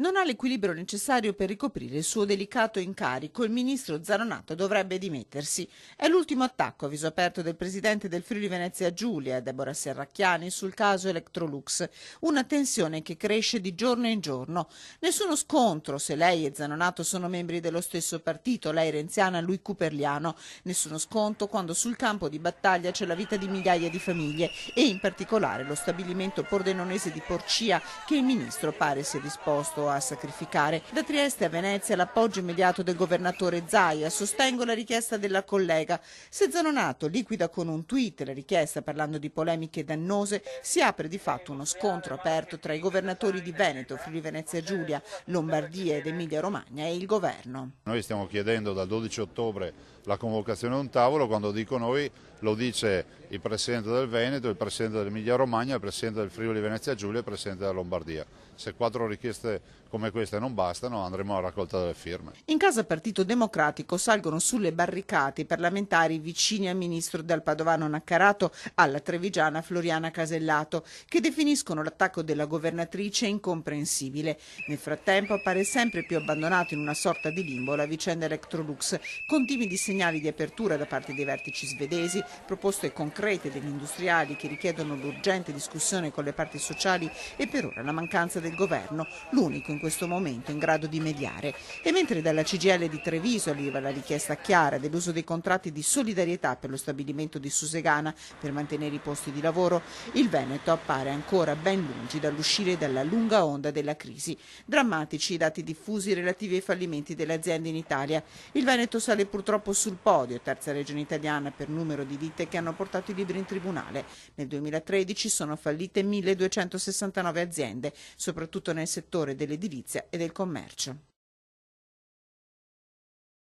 Non ha l'equilibrio necessario per ricoprire il suo delicato incarico. Il ministro Zanonato dovrebbe dimettersi. È l'ultimo attacco a viso aperto del presidente del Friuli Venezia Giulia, Deborah Serracchiani, sul caso Electrolux. Una tensione che cresce di giorno in giorno. Nessuno scontro se lei e Zanonato sono membri dello stesso partito, lei renziana, lui cuperliano. Nessuno sconto quando sul campo di battaglia c'è la vita di migliaia di famiglie e in particolare lo stabilimento pordenonese di Porcia che il ministro pare sia disposto a sacrificare. Da Trieste a Venezia l'appoggio immediato del governatore Zaia. Sostengo la richiesta della collega. Se Zanonato liquida con un tweet la richiesta parlando di polemiche dannose, si apre di fatto uno scontro aperto tra i governatori di Veneto, Friuli Venezia Giulia, Lombardia ed Emilia Romagna e il governo. Noi stiamo chiedendo dal 12 ottobre la convocazione di un tavolo. Quando dico noi lo dice il Presidente del Veneto, il Presidente dell'Emilia Romagna, il Presidente del Friuli Venezia Giulia e il Presidente della Lombardia. Se 4 richieste come queste non bastano, andremo alla raccolta delle firme. In casa Partito Democratico salgono sulle barricate i parlamentari vicini al ministro dal padovano Naccarato alla trevigiana Floriana Casellato, che definiscono l'attacco della governatrice incomprensibile. Nel frattempo appare sempre più abbandonato in una sorta di limbo la vicenda Electrolux, con timidi segnali di apertura da parte dei vertici svedesi, proposte concrete degli industriali che richiedono l'urgente discussione con le parti sociali e per ora la mancanza del governo, l'unico in questo momento in grado di mediare. E mentre dalla CGIL di Treviso arriva la richiesta chiara dell'uso dei contratti di solidarietà per lo stabilimento di Susegana per mantenere i posti di lavoro, il Veneto appare ancora ben lungi dall'uscire dalla lunga onda della crisi. Drammatici i dati diffusi relativi ai fallimenti delle aziende in Italia. Il Veneto sale purtroppo sul podio, terza regione italiana per numero di ditte che hanno portato i libri in tribunale. Nel 2013 sono fallite 1269 aziende, soprattutto nel settore dell'edilizia e del commercio.